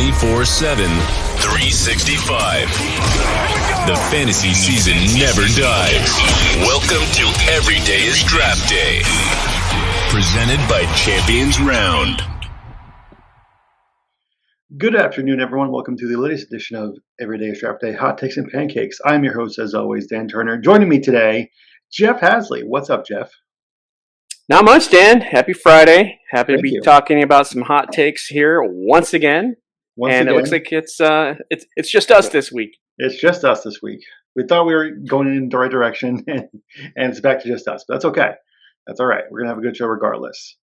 24/7, 365. The fantasy season never dies. Welcome to Every Day is Draft Day. Presented by Champions Round. Good afternoon, everyone. Welcome to the latest edition of Every Day is Draft Day, Hot Takes and Pancakes. I'm your host, as always, Dan Turner. Joining me today, Jeff Haseley. What's up, Jeff? Not much, Dan. Happy Friday. Happy to be talking about some hot takes here once again. It looks like it's just us this week. It's just us this week. We thought we were going in the right direction, and it's back to just us. But that's okay. That's all right. We're going to have a good show regardless.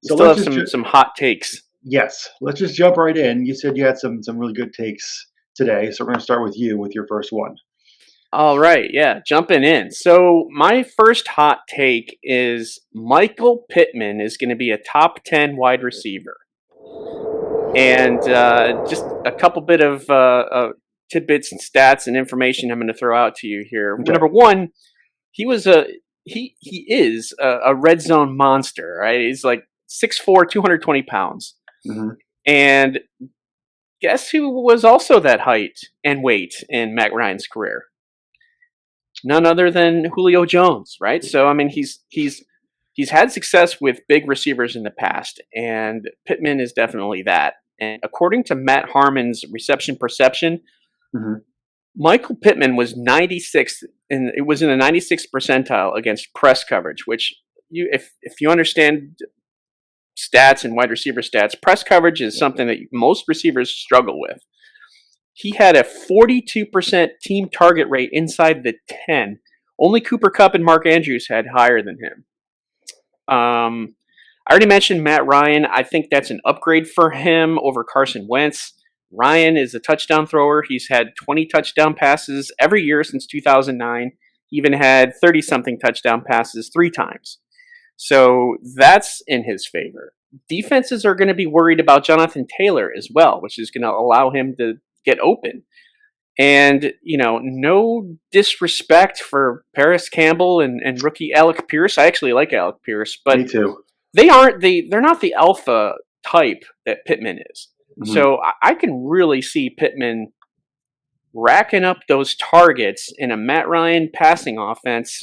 So let's have some hot takes. Yes. Let's just jump right in. You said you had some really good takes today, so we're going to start with you with your first one. All right. Yeah, jumping in. So my first hot take is Michael Pittman is going to be a top 10 wide receiver. And just a couple bit of tidbits and stats and information I'm going to throw out to you here. Okay. Number one, he is a red zone monster, right? He's like 6'4", 220 pounds. Mm-hmm. And guess who was also that height and weight in Matt Ryan's career? None other than Julio Jones, right? So I mean, he's had success with big receivers in the past, and Pittman is definitely that. And according to Matt Harmon's reception perception, mm-hmm. Michael Pittman was 96th, and it was in the 96th percentile against press coverage. Which if you understand stats and wide receiver stats, press coverage is something that most receivers struggle with. He had a 42% team target rate inside the 10. Only Cooper Kupp and Mark Andrews had higher than him. I already mentioned Matt Ryan. I think that's an upgrade for him over Carson Wentz. Ryan is a touchdown thrower. He's had 20 touchdown passes every year since 2009. He even had 30-something touchdown passes 3 times. So that's in his favor. Defenses are going to be worried about Jonathan Taylor as well, which is going to allow him to get open. And, no disrespect for Paris Campbell and rookie Alec Pierce. I actually like Alec Pierce, but me too. They're not the alpha type that Pittman is. Mm-hmm. So I can really see Pittman racking up those targets in a Matt Ryan passing offense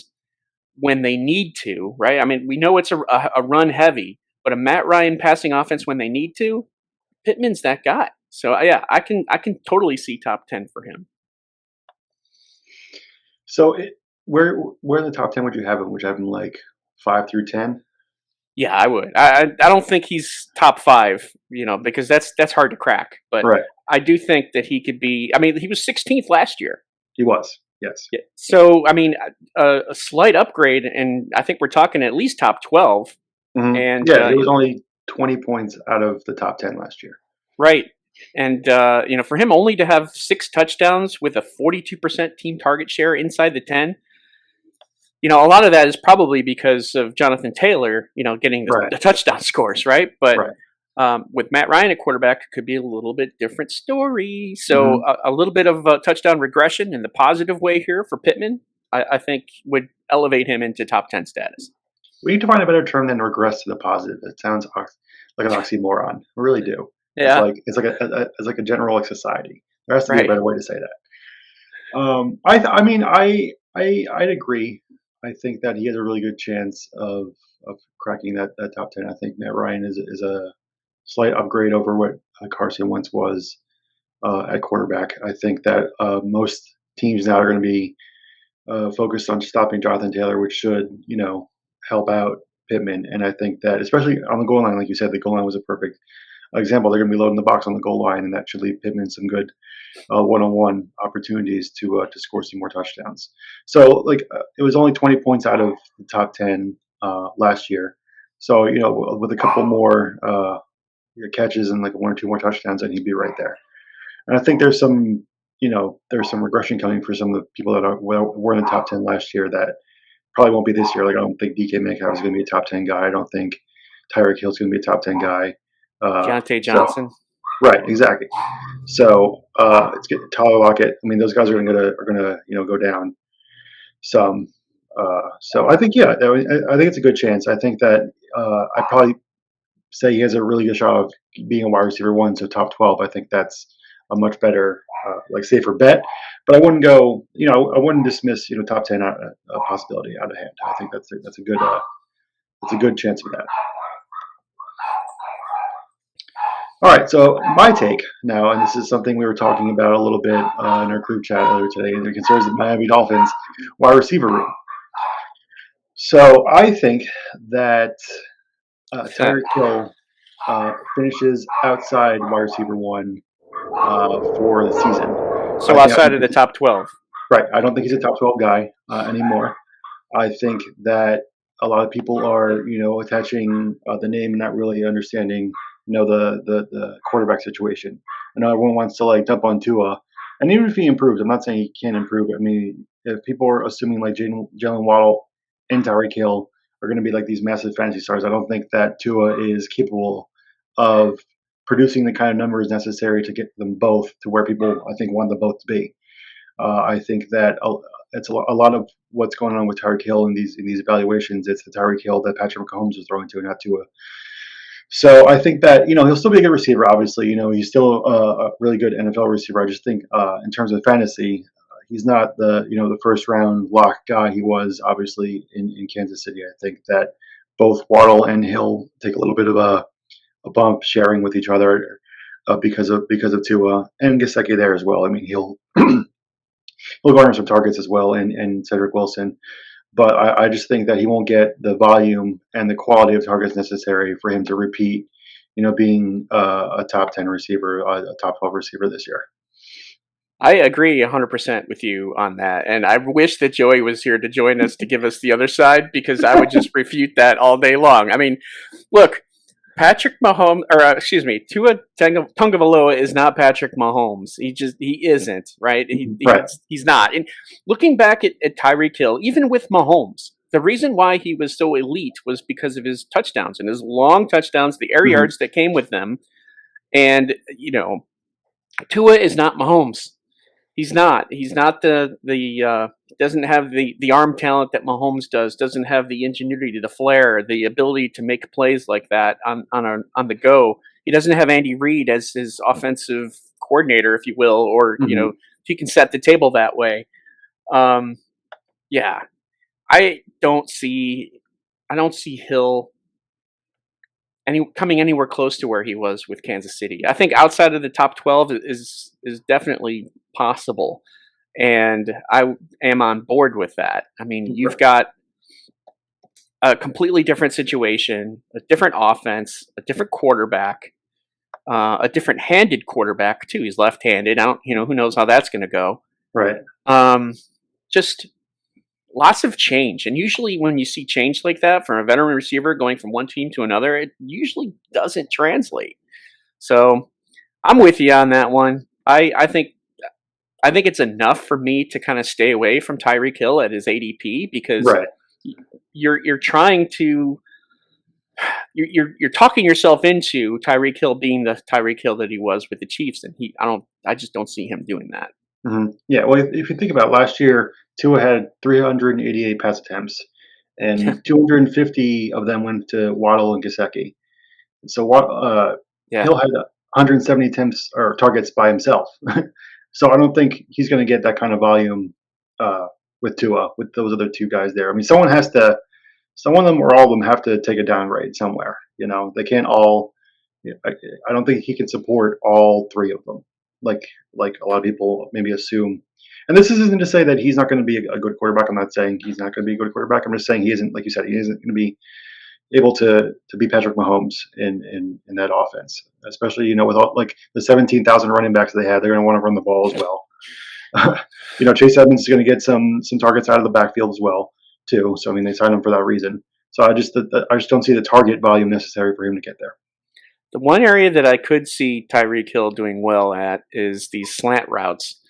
when they need to, right? I mean, we know it's a run heavy, but a Matt Ryan passing offense when they need to, Pittman's that guy. So yeah, I can totally see top 10 for him. So where in the top 10 would you have him? Would you have him like 5 through 10? Yeah, I would. I don't think he's top 5, because that's hard to crack. But right. I do think that he could be. I mean, he was 16th last year. He was. Yes. Yeah. So I mean, a slight upgrade, and I think we're talking at least top 12. Mm-hmm. And it was only 20 points out of the top 10 last year. Right. And, for him only to have 6 touchdowns with a 42% team target share inside the 10, a lot of that is probably because of Jonathan Taylor, getting the touchdown scores, right? But with Matt Ryan at quarterback, it could be a little bit different story. So a little bit of touchdown regression in the positive way here for Pittman, I think would elevate him into top 10 status. We need to find a better term than regress to the positive. It sounds like an oxymoron. We really do. Yeah, it's like a general society. There has to be a better way to say that. I'd agree. I think that he has a really good chance of cracking that top 10. I think Matt Ryan is a slight upgrade over what Carson Wentz was at quarterback. I think that most teams now are going to be focused on stopping Jonathan Taylor, which should help out Pittman. And I think that especially on the goal line, like you said, the goal line was a perfect example. They're going to be loading the box on the goal line, and that should leave Pittman some good one-on-one opportunities to score some more touchdowns. So, it was only 20 points out of the top 10 last year. So, with a couple more catches and 1 or 2 more touchdowns, and he'd be right there. And I think there's some regression coming for some of the people that were in the top 10 last year that probably won't be this year. I don't think DK Metcalf is going to be a top 10 guy. I don't think Tyreek Hill is going to be a top 10 guy. Diontae Johnson. Right, exactly. So it's getting Tyler Lockett. I mean, those guys are going to go down some. So I think I think it's a good chance. I think that I probably say he has a really good shot of being a wide receiver 1, so top 12. I think that's a much better, safer bet. But I wouldn't go, I wouldn't dismiss, top 10 a possibility out of hand. I think that's a good chance of that. All right, so my take now, and this is something we were talking about a little bit in our group chat earlier today, and the concerns of the Miami Dolphins wide receiver room. So I think that Tyreek Hill finishes outside wide receiver 1 for the season. So outside of the top 12. Right. I don't think he's a top 12 guy anymore. I think that a lot of people are, attaching the name and not really understanding, the quarterback situation. I know everyone wants to dump on Tua, and even if he improves, I'm not saying he can't improve. I mean, if people are assuming Jalen Waddle and Tyreek Hill are going to be like these massive fantasy stars, I don't think that Tua is capable of producing the kind of numbers necessary to get them both to where people, I think, want them both to be. I think that it's a lot of what's going on with Tyreek Hill in these evaluations. It's the Tyreek Hill that Patrick Mahomes is throwing to, not Tua. So I think that he'll still be a good receiver. Obviously, he's still a really good NFL receiver. I just think in terms of fantasy, he's not the first round lock guy he was obviously in Kansas City. I think that both Waddle and Hill take a little bit of a bump sharing with each other because of Tua and Gesicki there as well. I mean, he'll garner some targets as well, and Cedric Wilson. But I just think that he won't get the volume and the quality of targets necessary for him to repeat, being a top 10 receiver, a top 12 receiver this year. I agree 100% with you on that. And I wish that Joey was here to join us to give us the other side, because I would just refute that all day long. I mean, look, Tua Tagovailoa is not Patrick Mahomes. He isn't, right? He's not. And looking back at Tyreek Hill, even with Mahomes, the reason why he was so elite was because of his touchdowns and his long touchdowns, the air yards that came with them. And, Tua is not Mahomes. He's not. He's not doesn't have the arm talent that Mahomes does. Doesn't have the ingenuity, the flair, the ability to make plays like that on the go. He doesn't have Andy Reid as his offensive coordinator, if you will, or he can set the table that way. Yeah, I don't see Hill coming anywhere close to where he was with Kansas City. I think outside of the top 12 is definitely possible, and I am on board with that. I mean, you've got a completely different situation, a different offense, a different quarterback, a different-handed quarterback too. He's left-handed. Who knows how that's going to go. Right. Just lots of change. And usually when you see change like that from a veteran receiver going from one team to another, it usually doesn't translate. So I'm with you on that one. I think it's enough for me to kind of stay away from Tyreek Hill at his ADP, because you're trying to you're talking yourself into Tyreek Hill being the Tyreek Hill that he was with the Chiefs, and I just don't see him doing that. Mm-hmm. Yeah, well, if you think about last year, Tua had 388 pass attempts, and 250 of them went to Waddle and Gesicki. So Hill had 170 attempts or targets by himself. So I don't think he's going to get that kind of volume with Tua, with those other two guys there. I mean, someone of them or all of them have to take a downgrade somewhere. They can't all. I don't think he can support all three of them, like a lot of people maybe assume. And this isn't to say that he's not going to be a good quarterback. I'm not saying he's not going to be a good quarterback. I'm just saying he isn't, like you said, he isn't going to be able to be Patrick Mahomes in that offense, especially with all, like the 17,000 running backs they have. They're going to want to run the ball as well. Chase Edmonds is going to get some targets out of the backfield as well too. So I mean, they signed him for that reason. So I just don't see the target volume necessary for him to get there. The one area that I could see Tyreek Hill doing well at is these slant routes,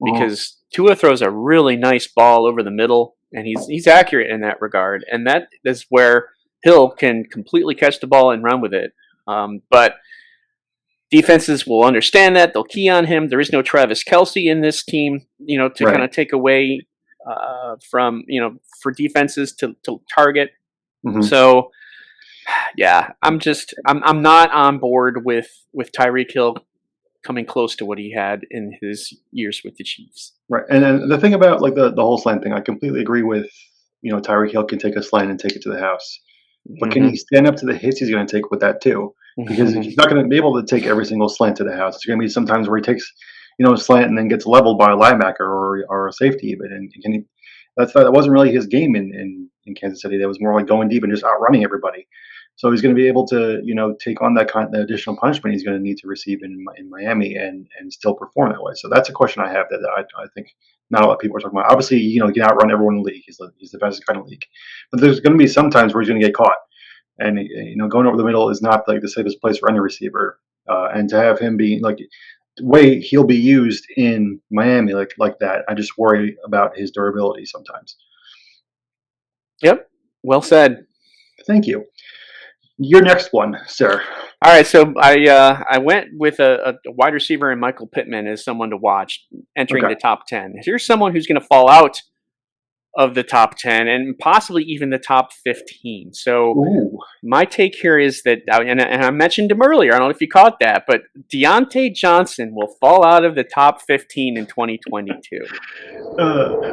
because Tua throws a really nice ball over the middle, and he's accurate in that regard. And that is where Hill can completely catch the ball and run with it. But defenses will understand that. They'll key on him. There is no Travis Kelce in this team, to kind of take away from, for defenses to target. Mm-hmm. So Yeah, I'm not on board with Tyreek Hill coming close to what he had in his years with the Chiefs. Right. And then the thing about like the whole slant thing, I completely agree with. Tyreek Hill can take a slant and take it to the house, but can Hmm. he stand up to the hits he's going to take with that too? Because he's not going to be able to take every single slant to the house. It's going to be sometimes where he takes, a slant and then gets leveled by a linebacker or a safety even. And can he, that wasn't really his game in Kansas City. That was more like going deep and just outrunning everybody. So he's going to be able to, take on the additional punishment he's going to need to receive in Miami and still perform that way. So that's a question I have that I think not a lot of people are talking about. Obviously, he can outrun everyone in the league. He's the fastest guy in the league. But there's going to be some times where he's going to get caught. And, going over the middle is not like the safest place for any receiver. And to have him be like the way he'll be used in Miami like that, I just worry about his durability sometimes. Yep. Well said. Thank you. Your next one, sir. All right, so I went with a wide receiver and Michael Pittman as someone to watch entering Okay. the top 10. Here's someone who's going to fall out of the top 10 and possibly even the top 15. So Ooh. my take here is that, and I mentioned him earlier, I don't know if you caught that, but Diontae Johnson will fall out of the top 15 in 2022.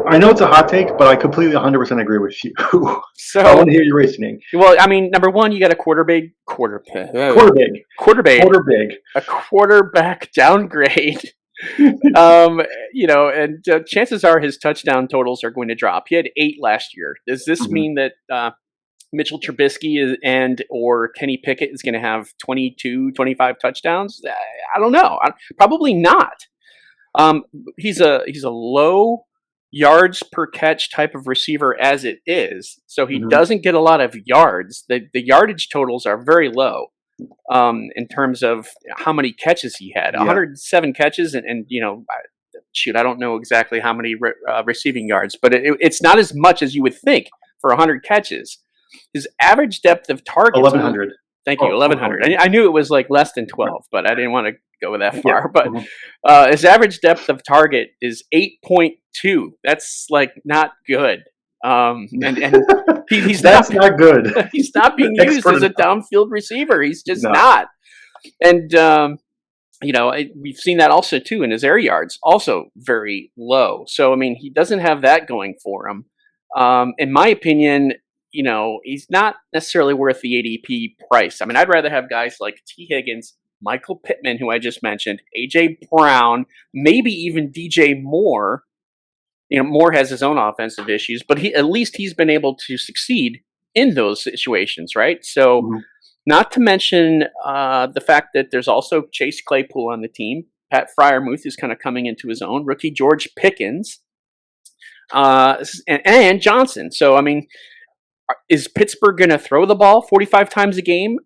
I know it's a hot take, but I completely 100% agree with you. So I want to hear your reasoning. Well, I mean, number one, you got a quarterback downgrade. And chances are his touchdown totals are going to drop. He had 8 last year. Does this mean that Mitchell Trubisky or Kenny Pickett is going to have 22, 25 touchdowns? I don't know. Probably not. He's a low yards per catch type of receiver as it is, so he doesn't get a lot of yards. The yardage totals are very low in terms of how many catches he had. 107 catches, and I don't know exactly how many receiving yards, but it's not as much as you would think for 100 catches. His average depth of target 1,100. Thank you, 1,100. I knew it was like less than 12, but I didn't want to go that far. But his average depth of target is 8.2. That's like not good. And he's That's not good. He's not being used as a downfield receiver. He's just not. And we've seen that also too in his air yards, also very low. So I mean, he doesn't have that going for him. In my opinion, he's not necessarily worth the ADP price. I mean, I'd rather have guys like T. Higgins, Michael Pittman, who I just mentioned, A.J. Brown, maybe even DJ Moore. Moore has his own offensive issues, but at least he's been able to succeed in those situations, right? So, not to mention the fact that there's also Chase Claypool on the team. Pat Freiermuth is kind of coming into his own. Rookie George Pickens, and Johnson. So, I mean, is Pittsburgh going to throw the ball 45 times a game?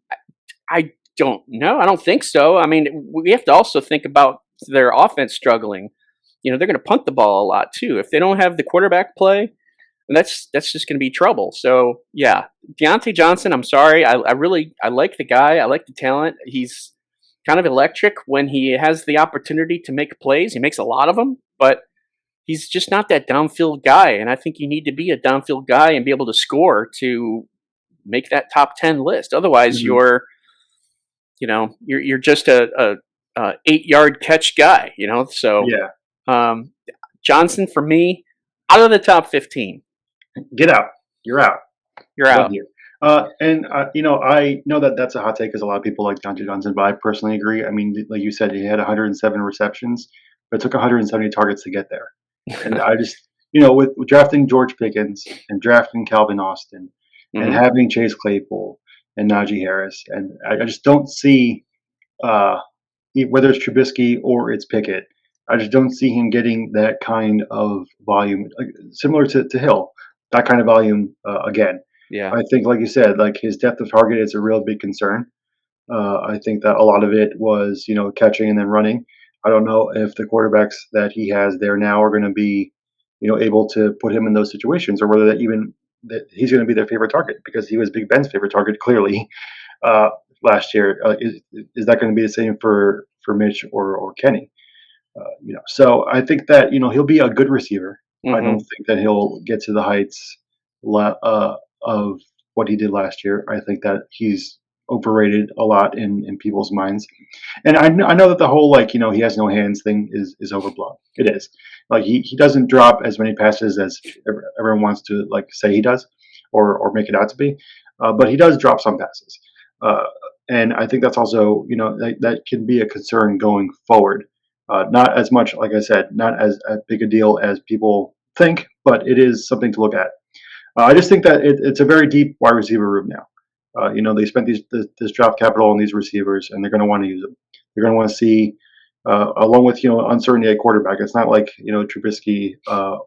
I don't know. I don't think so. I mean, we have to also think about their offense struggling. They're going to punt the ball a lot too. If they don't have the quarterback play, that's just going to be trouble. So yeah, Diontae Johnson. I'm sorry. I like the guy. I like the talent. He's kind of electric when he has the opportunity to make plays. He makes a lot of them, but he's just not that downfield guy. And I think you need to be a downfield guy and be able to score to make that top 10 list. Otherwise, you're just a 8-yard catch guy. So yeah. Johnson for me, out of the top 15. Get out. You're out. You're out. I know that that's a hot take because a lot of people like Diontae Johnson, but I personally agree. I mean, like you said, he had 107 receptions, but it took 170 targets to get there. And I just, with drafting George Pickens and drafting Calvin Austin and having Chase Claypool and Najee Harris, and I just don't see, whether it's Trubisky or it's Pickett, I just don't see him getting that kind of volume, similar to Hill, that kind of volume again. Yeah, I think, like you said, like his depth of target is a real big concern. I think that a lot of it was, catching and then running. I don't know if the quarterbacks that he has there now are going to be, able to put him in those situations, or whether that he's going to be their favorite target, because he was Big Ben's favorite target clearly last year. Is that going to be the same for Mitch or Kenny? So I think that he'll be a good receiver. I don't think that he'll get to the heights of what he did last year. I think that he's overrated a lot in people's minds. And I know that the whole he has no hands thing is overblown. It is. Like he doesn't drop as many passes as everyone wants to say he does, or make it out to be. But he does drop some passes, and I think that's also that can be a concern going forward. Not as much, like I said, not as big a deal as people think, but it is something to look at. I just think that it's a very deep wide receiver room now. They spent this draft capital on these receivers, and they're going to want to use them. They're going to want to see, along with uncertainty at quarterback. It's not like Trubisky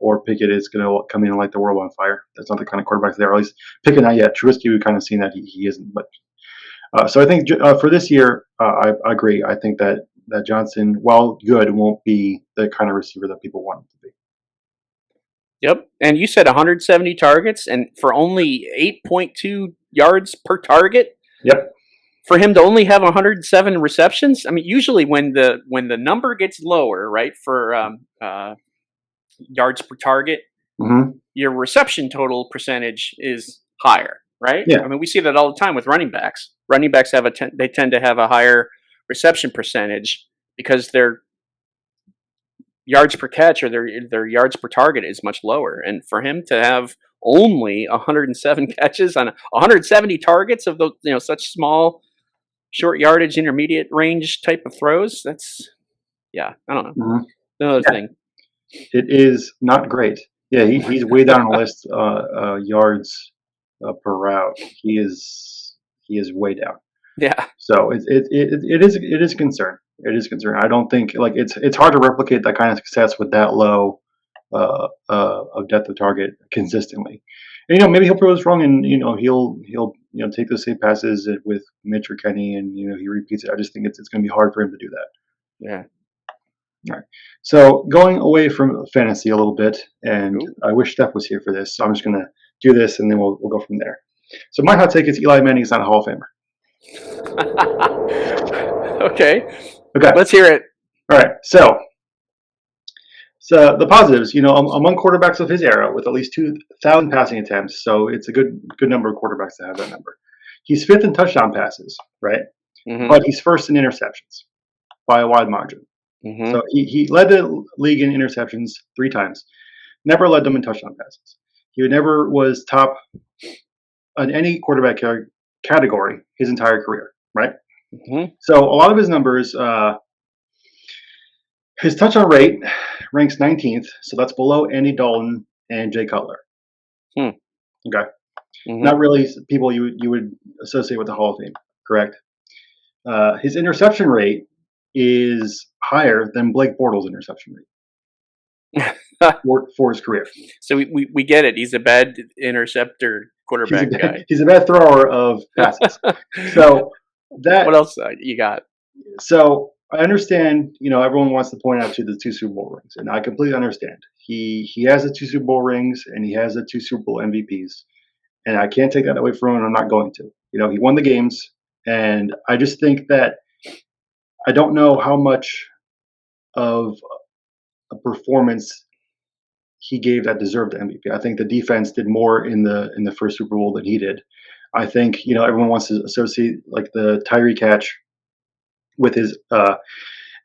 or Pickett is going to come in and light the world on fire. That's not the kind of quarterback there. At least Pickett not yet. Trubisky, we've kind of seen that he isn't. But so I think for this year, I agree. I think that Johnson, while good, won't be the kind of receiver that people want him to be. Yep. And you said 170 targets and for only 8.2 yards per target. Yep. For him to only have 107 receptions, I mean, usually when the number gets lower, right, for yards per target, your reception total percentage is higher, right? Yeah. I mean, we see that all the time with running backs. Running backs they tend to have a higher reception percentage because their yards per catch or their yards per target is much lower. And for him to have only 107 catches on 170 targets of those, such small, short yardage, intermediate range type of throws, that's, I don't know. Another thing. It is not great. Yeah, he's way down on the list. Yards per route. He is way down. Yeah. So it is a concern. It is a concern. I don't think it's hard to replicate that kind of success with that low of depth of target consistently. And maybe he'll prove us wrong, and he'll take those same passes with Mitch or Kenny, and he repeats it. I just think it's going to be hard for him to do that. Yeah. All right. So going away from fantasy a little bit, and I wish Steph was here for this, so I'm just going to do this, and then we'll go from there. So my hot take is Eli Manning is not a Hall of Famer. Okay. Okay. Let's hear it. All right. So the positives, among quarterbacks of his era with at least 2,000 passing attempts, so it's a good number of quarterbacks to have that number. He's fifth in touchdown passes, right? Mm-hmm. But he's first in interceptions by a wide margin. Mm-hmm. So he led the league in interceptions 3 times, never led them in touchdown passes. He never was top on any quarterback category his entire career, right? Mm-hmm. So a lot of his numbers, his touchdown rate ranks 19th, so that's below Andy Dalton and Jay Cutler. Okay. Mm-hmm. Not really people you would associate with the Hall of Fame, correct? His interception rate is higher than Blake Bortles' interception rate for his career. So we get it. He's a bad interceptor quarterback guy. He's a bad thrower of passes. So what else you got? So I understand, everyone wants to point out to the 2 Super Bowl rings, and I completely understand. He has the 2 Super Bowl rings, and he has the 2 Super Bowl MVPs, and I can't take that away from him, and I'm not going to. He won the games, and I just think that I don't know how much of a performance he gave that deserved the MVP. I think the defense did more in the first Super Bowl than he did. I think everyone wants to associate the Tyreek catch with his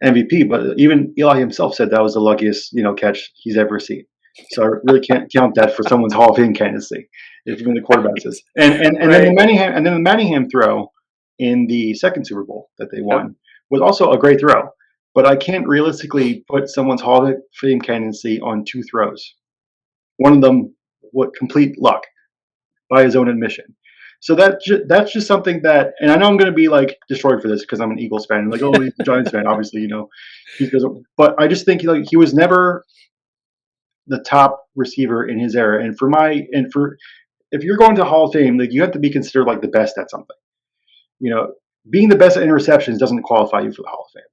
MVP, but even Eli himself said that was the luckiest catch he's ever seen. So I really can't count that for someone's Hall of Fame candidacy if even the quarterback says. And then the Manningham throw in the second Super Bowl that they won was also a great throw. But I can't realistically put someone's Hall of Fame candidacy on 2 throws. One of them, complete luck, by his own admission. So that's just something that, and I know I'm going to be destroyed for this because I'm an Eagles fan. And he's a Giants fan, obviously, he doesn't. But I just think he was never the top receiver in his era. And if you're going to Hall of Fame, you have to be considered the best at something. Being the best at interceptions doesn't qualify you for the Hall of Fame.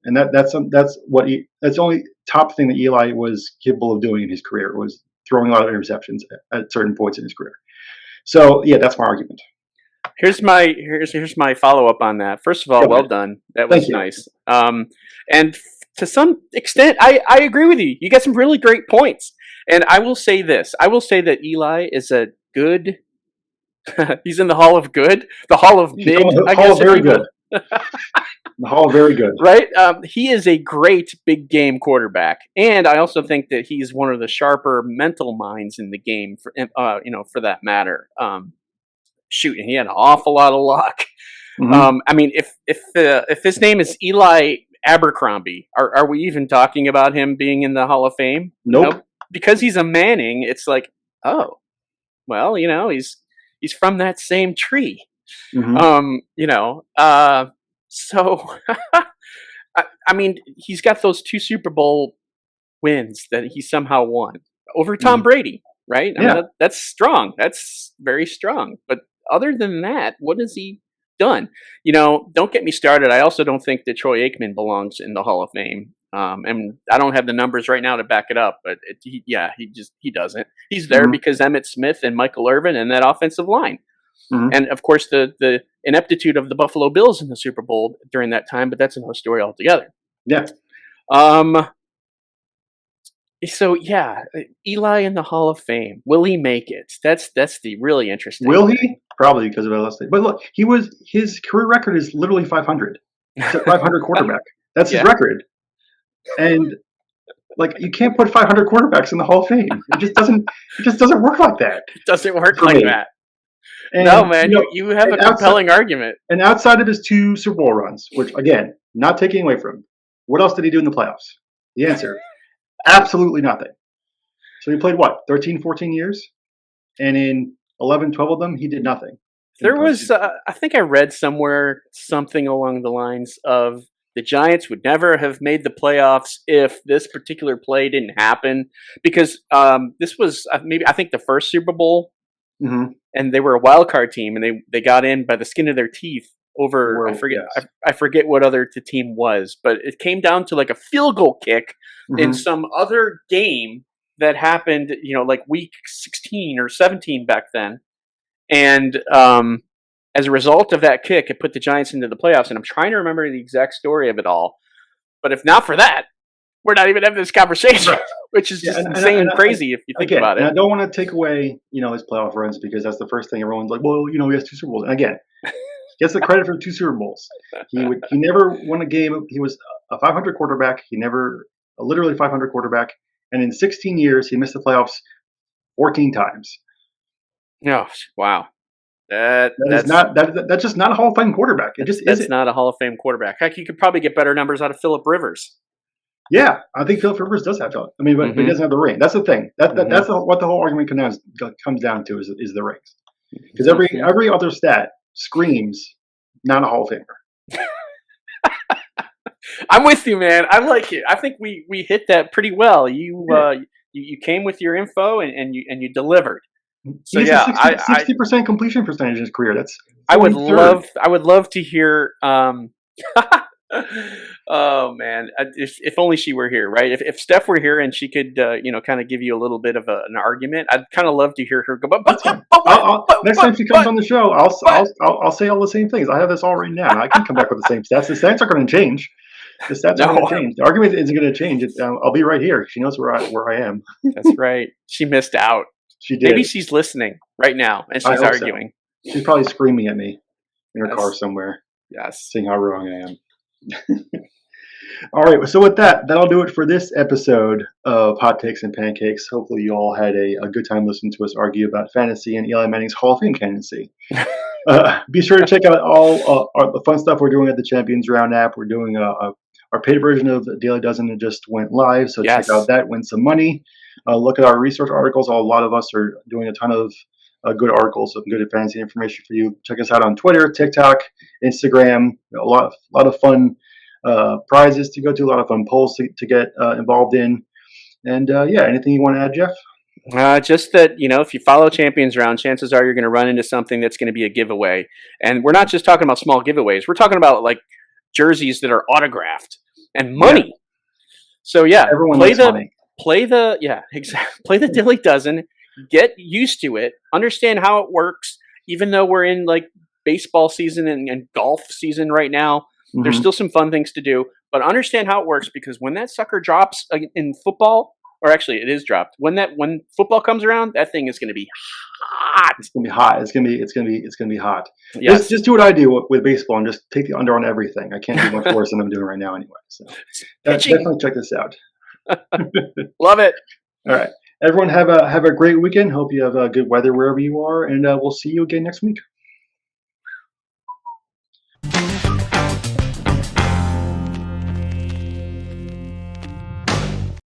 And that's the only top thing that Eli was capable of doing in his career was throwing a lot of interceptions at certain points in his career. So that's my argument. Here's my follow up on that. First of all, well done. That was nice. And to some extent, I agree with you. You got some really great points. And I will say this. I will say that Eli is a good He's in the Hall of Good, the Hall of Mid. The Hall of Very Good. The Hall of Very Good. Right? He is a great big game quarterback, and I also think that he's one of the sharper mental minds in the game. For that matter. And he had an awful lot of luck. Mm-hmm. I mean, if his name is Eli Abercrombie, are we even talking about him being in the Hall of Fame? Nope. Because he's a Manning, it's like, oh, well, he's from that same tree. Mm-hmm. So I mean, he's got those 2 Super Bowl wins that he somehow won over Tom Brady, right? I mean, that's strong. That's very strong. But other than that, what has he done? Don't get me started. I also don't think that Troy Aikman belongs in the Hall of Fame. And I don't have the numbers right now to back it up, but he doesn't. He's there because Emmitt Smith and Michael Irvin and that offensive line. Mm-hmm. And of course the ineptitude of the Buffalo Bills in the Super Bowl during that time, but that's another story altogether. Yeah. So yeah, Eli in the Hall of Fame. Will he make it? That's the really interesting. Will he? Probably because of LSD. But look, his career record is literally 500. He's a 500 quarterback. That's his record. And like, you can't put 500 quarterbacks in the Hall of Fame. It just doesn't work like that. It doesn't work like that. And, no, man, you have a compelling argument. And outside of his 2 Super Bowl runs, which, again, not taking away from him, what else did he do in the playoffs? The answer, absolutely nothing. So he played, 13, 14 years? And in 11, 12 of them, he did nothing. There was, I think I read somewhere something along the lines of the Giants would never have made the playoffs if this particular play didn't happen. Because this was, I think, the first Super Bowl. Mm-hmm. And they were a wild card team, and they got in by the skin of their teeth over. I forget what other the team was, but it came down to like a field goal kick in some other game that happened, like week 16 or 17 back then. And as a result of that kick, it put the Giants into the playoffs. And I'm trying to remember the exact story of it all. But if not for that, we're not even having this conversation, which is just insane and crazy if you think about it. And I don't want to take away, his playoff runs, because that's the first thing everyone's like, well, he has 2 Super Bowls. And again, he gets the credit for 2 Super Bowls. He never won a game. He was a 500 quarterback. A literally 500 quarterback. And in 16 years, he missed the playoffs 14 times. Oh, wow. That's just not a Hall of Fame quarterback. It just isn't. That's not a Hall of Fame quarterback. Heck, you could probably get better numbers out of Phillip Rivers. Yeah, I think Phillip Rivers does have talent. I mean, but he doesn't have the ring. That's the thing. That's what the whole argument comes down to is the rings. Because every other stat screams not a Hall of Famer. I'm with you, man. I like it. I think we hit that pretty well. You came with your info and you delivered. So he has 60% completion percentage in his career. That's I would love to hear. Oh man, if only she were here, right? If Steph were here and she could, kind of give you a little bit of an argument, I'd kind of love to hear her go. Next time she comes on the show, I'll say all the same things. I have this all written down. I can come back with the same stats. The stats are going to change. The stats are going to change. The argument isn't going to change. I'll be right here. She knows where I am. That's right. She missed out. She did. Maybe she's listening right now and she's arguing. So. She's probably screaming at me in her car somewhere. Yes. Saying how wrong I am. All right. So with that'll do it for this episode of Hot Takes and Pancakes. Hopefully you all had a good time listening to us argue about fantasy and Eli Manning's Hall of Fame candidacy. Be sure to check out all the fun stuff we're doing at the Champions Round app. We're doing our paid version of Daily Dozen that just went live. So check out that, win some money. Look at our research articles. A lot of us are doing a ton of good articles of good fantasy information for you. Check us out on Twitter, TikTok, Instagram. A lot of fun prizes to go to, a lot of fun polls to get involved in. And anything you want to add, Jeff? Just that, if you follow Champions Round, chances are you're going to run into something that's going to be a giveaway. And we're not just talking about small giveaways. We're talking about like jerseys that are autographed and money. Yeah. So everyone likes money. Play the Daily Dozen, get used to it, understand how it works. Even though we're in like baseball season and golf season right now, there's still some fun things to do, but understand how it works, because when that sucker drops in football, or actually, it is dropped. When football comes around, that thing is going to be hot. It's gonna be hot. It's gonna be hot. Yes. Just do what I do with baseball and just take the under on everything. I can't do much worse than I'm doing right now anyway. So definitely check this out. Love it. All right, everyone have a great weekend. Hope you have good weather wherever you are, and we'll see you again next week.